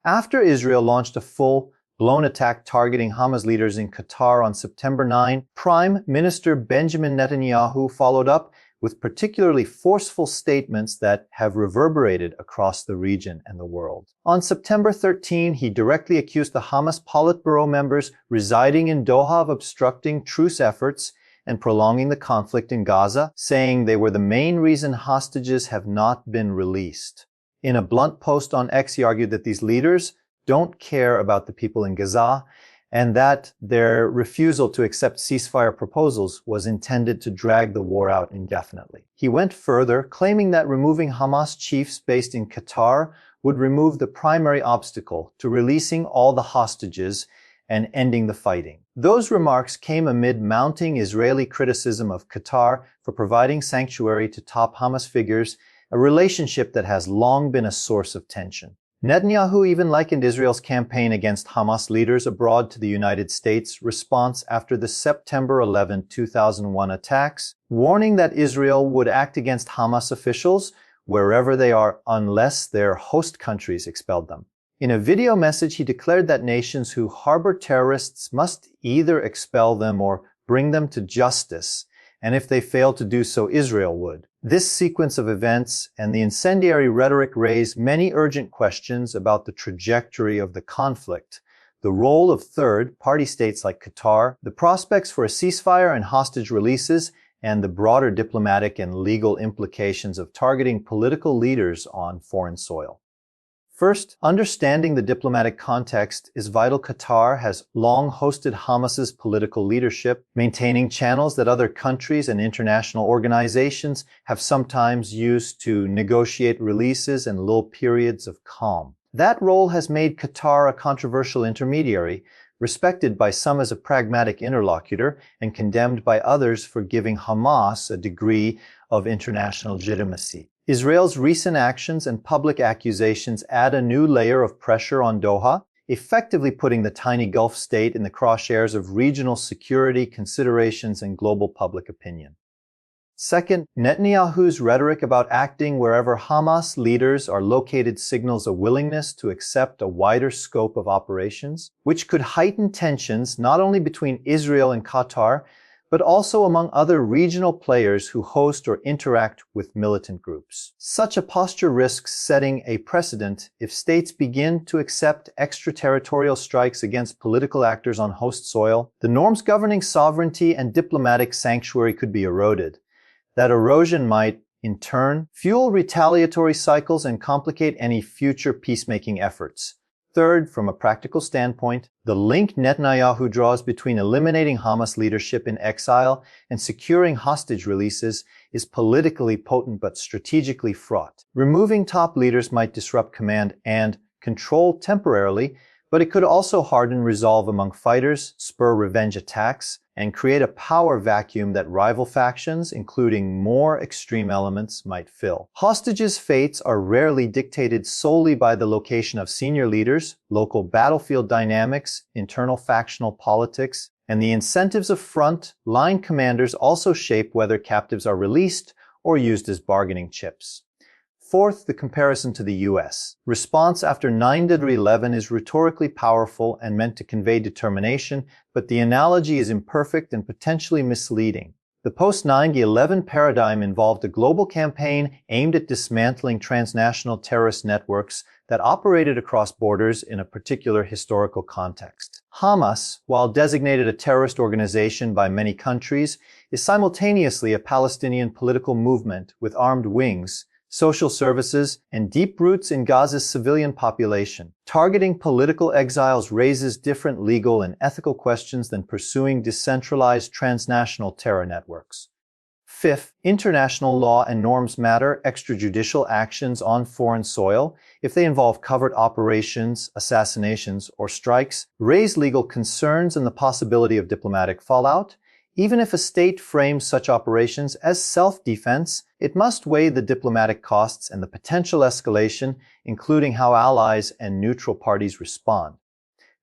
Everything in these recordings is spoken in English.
After Israel launched a full-blown attack targeting Hamas leaders in Qatar on September 9, Prime Minister Benjamin Netanyahu followed up with particularly forceful statements that have reverberated across the region and the world. On September 13, he directly accused the Hamas Politburo members residing in Doha of obstructing truce efforts and prolonging the conflict in Gaza, saying they were the main reason hostages have not been released. In a blunt post on X, he argued that these leaders don't care about the people in Gaza and that their refusal to accept ceasefire proposals was intended to drag the war out indefinitely. He went further, claiming that removing Hamas chiefs based in Qatar would remove the primary obstacle to releasing all the hostages and ending the fighting. Those remarks came amid mounting Israeli criticism of Qatar for providing sanctuary to top Hamas figures, a relationship that has long been a source of tension. Netanyahu even likened Israel's campaign against Hamas leaders abroad to the United States' response after the September 11, 2001 attacks, warning that Israel would act against Hamas officials wherever they are unless their host countries expelled them. In a video message, he declared that nations who harbor terrorists must either expel them or bring them to justice, and if they fail to do so, Israel would. This sequence of events and the incendiary rhetoric raise many urgent questions about the trajectory of the conflict, the role of third-party states like Qatar, the prospects for a ceasefire and hostage releases, and the broader diplomatic and legal implications of targeting political leaders on foreign soil. First, understanding the diplomatic context is vital. Qatar has long hosted Hamas's political leadership, maintaining channels that other countries and international organizations have sometimes used to negotiate releases and lull periods of calm. That role has made Qatar a controversial intermediary, respected by some as a pragmatic interlocutor and condemned by others for giving Hamas a degree of international legitimacy. Israel's recent actions and public accusations add a new layer of pressure on Doha, effectively putting the tiny Gulf state in the crosshairs of regional security considerations and global public opinion. Second, Netanyahu's rhetoric about acting wherever Hamas leaders are located signals a willingness to accept a wider scope of operations, which could heighten tensions not only between Israel and Qatar, but also among other regional players who host or interact with militant groups. Such a posture risks setting a precedent if states begin to accept extraterritorial strikes against political actors on host soil. The norms governing sovereignty and diplomatic sanctuary could be eroded. That erosion might, in turn, fuel retaliatory cycles and complicate any future peacemaking efforts. Third, from a practical standpoint, the link Netanyahu draws between eliminating Hamas leadership in exile and securing hostage releases is politically potent but strategically fraught. Removing top leaders might disrupt command and control temporarily, but it could also harden resolve among fighters, spur revenge attacks, and create a power vacuum that rival factions, including more extreme elements, might fill. Hostages' fates are rarely dictated solely by the location of senior leaders, local battlefield dynamics, internal factional politics, and the incentives of front-line commanders also shape whether captives are released or used as bargaining chips. Fourth, the comparison to the U.S. Response after 9/11 is rhetorically powerful and meant to convey determination, but the analogy is imperfect and potentially misleading. The post-9/11 paradigm involved a global campaign aimed at dismantling transnational terrorist networks that operated across borders in a particular historical context. Hamas, while designated a terrorist organization by many countries, is simultaneously a Palestinian political movement with armed wings, social services, and deep roots in Gaza's civilian population. Targeting political exiles raises different legal and ethical questions than pursuing decentralized transnational terror networks. Fifth, international law and norms matter. Extrajudicial actions on foreign soil, if they involve covert operations, assassinations, or strikes, raise legal concerns and the possibility of diplomatic fallout. Even if a state frames such operations as self-defense, it must weigh the diplomatic costs and the potential escalation, including how allies and neutral parties respond.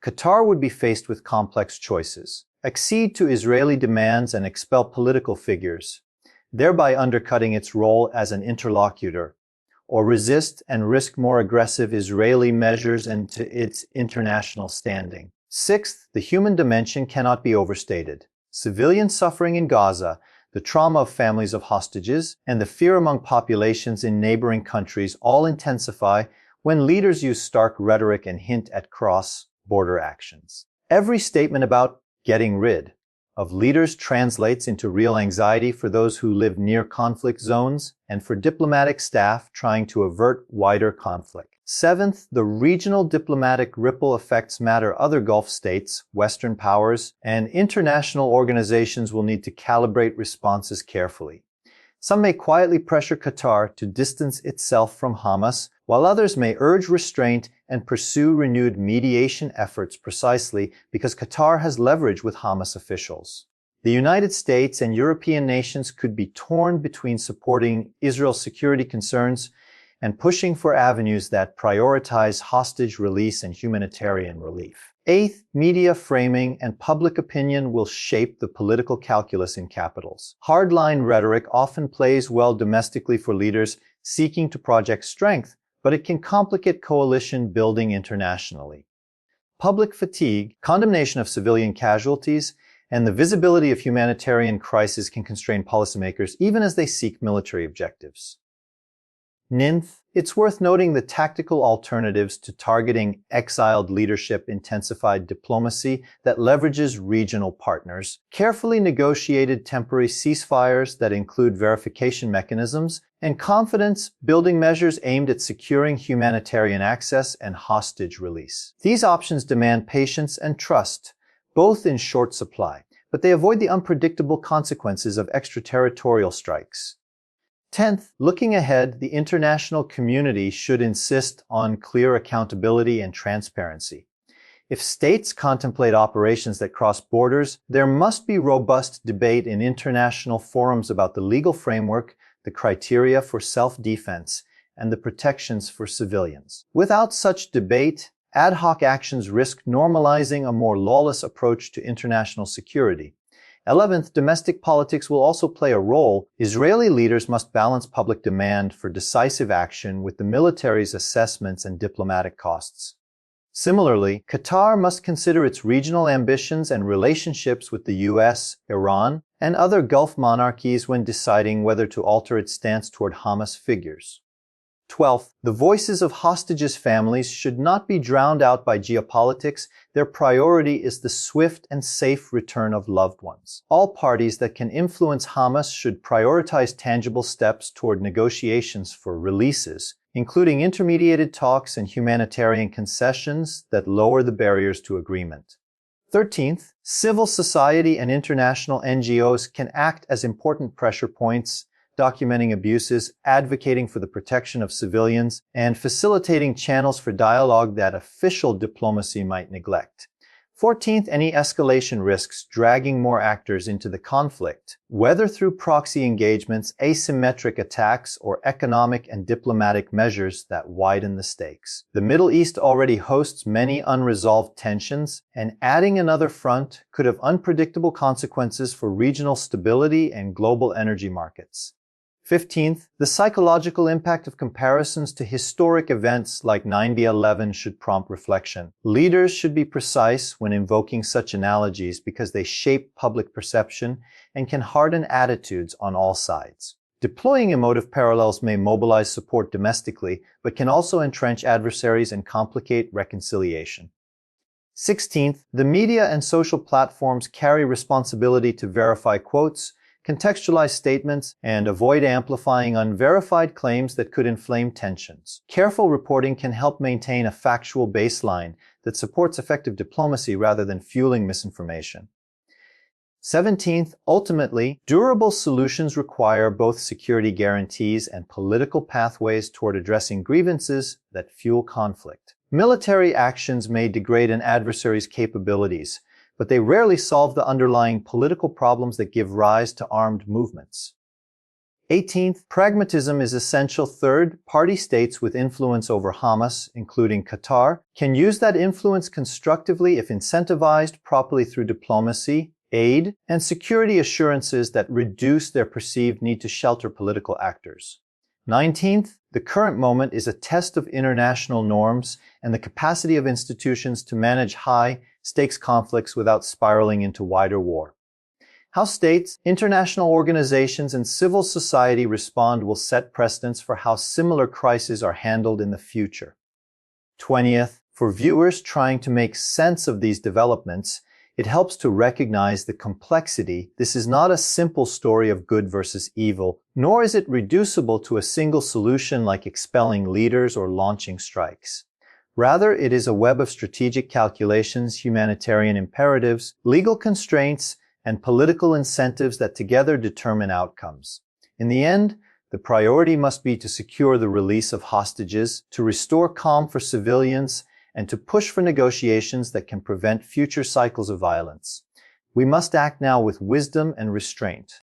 Qatar would be faced with complex choices: accede to Israeli demands and expel political figures, thereby undercutting its role as an interlocutor, or resist and risk more aggressive Israeli measures into its international standing. Sixth, the human dimension cannot be overstated. Civilian suffering in Gaza, the trauma of families of hostages, and the fear among populations in neighboring countries all intensify when leaders use stark rhetoric and hint at cross-border actions. Every statement about getting rid of leaders translates into real anxiety for those who live near conflict zones and for diplomatic staff trying to avert wider conflict. Seventh, the regional diplomatic ripple effects matter. Other Gulf states, Western powers, and international organizations will need to calibrate responses carefully. Some may quietly pressure Qatar to distance itself from Hamas, while others may urge restraint and pursue renewed mediation efforts precisely because Qatar has leverage with Hamas officials. The United States and European nations could be torn between supporting Israel's security concerns and pushing for avenues that prioritize hostage release and humanitarian relief. Eighth, media framing and public opinion will shape the political calculus in capitals. Hardline rhetoric often plays well domestically for leaders seeking to project strength, but it can complicate coalition building internationally. Public fatigue, condemnation of civilian casualties, and the visibility of humanitarian crises can constrain policymakers even as they seek military objectives. Ninth, it's worth noting the tactical alternatives to targeting exiled leadership: intensified diplomacy that leverages regional partners, carefully negotiated temporary ceasefires that include verification mechanisms, and confidence-building measures aimed at securing humanitarian access and hostage release. These options demand patience and trust, both in short supply, but they avoid the unpredictable consequences of extraterritorial strikes. 10th, looking ahead, the international community should insist on clear accountability and transparency. If states contemplate operations that cross borders, there must be robust debate in international forums about the legal framework, the criteria for self-defense, and the protections for civilians. Without such debate, ad hoc actions risk normalizing a more lawless approach to international security. 11th, domestic politics will also play a role. Israeli leaders must balance public demand for decisive action with the military's assessments and diplomatic costs. Similarly, Qatar must consider its regional ambitions and relationships with the US, Iran, and other Gulf monarchies when deciding whether to alter its stance toward Hamas figures. 12th, the voices of hostages' families should not be drowned out by geopolitics. Their priority is the swift and safe return of loved ones. All parties that can influence Hamas should prioritize tangible steps toward negotiations for releases, including intermediated talks and humanitarian concessions that lower the barriers to agreement. 13th, civil society and international NGOs can act as important pressure points, documenting abuses, advocating for the protection of civilians, and facilitating channels for dialogue that official diplomacy might neglect. 14th, any escalation risks dragging more actors into the conflict, whether through proxy engagements, asymmetric attacks, or economic and diplomatic measures that widen the stakes. The Middle East already hosts many unresolved tensions, and adding another front could have unpredictable consequences for regional stability and global energy markets. 15th, the psychological impact of comparisons to historic events like 9/11 should prompt reflection. Leaders should be precise when invoking such analogies because they shape public perception and can harden attitudes on all sides. Deploying emotive parallels may mobilize support domestically, but can also entrench adversaries and complicate reconciliation. 16th, the media and social platforms carry responsibility to verify quotes, contextualize statements, and avoid amplifying unverified claims that could inflame tensions. Careful reporting can help maintain a factual baseline that supports effective diplomacy rather than fueling misinformation. 17th, ultimately, durable solutions require both security guarantees and political pathways toward addressing grievances that fuel conflict. Military actions may degrade an adversary's capabilities, but they rarely solve the underlying political problems that give rise to armed movements. 18th, pragmatism is essential. Third-party states with influence over Hamas, including Qatar, can use that influence constructively if incentivized properly through diplomacy, aid, and security assurances that reduce their perceived need to shelter political actors. 19th, the current moment is a test of international norms and the capacity of institutions to manage high-stakes conflicts without spiraling into wider war. How states, international organizations, and civil society respond will set precedents for how similar crises are handled in the future. 20th, for viewers trying to make sense of these developments, it helps to recognize the complexity. This is not a simple story of good versus evil, nor is it reducible to a single solution like expelling leaders or launching strikes. Rather, it is a web of strategic calculations, humanitarian imperatives, legal constraints, and political incentives that together determine outcomes. In the end, the priority must be to secure the release of hostages, to restore calm for civilians, and to push for negotiations that can prevent future cycles of violence. We must act now with wisdom and restraint.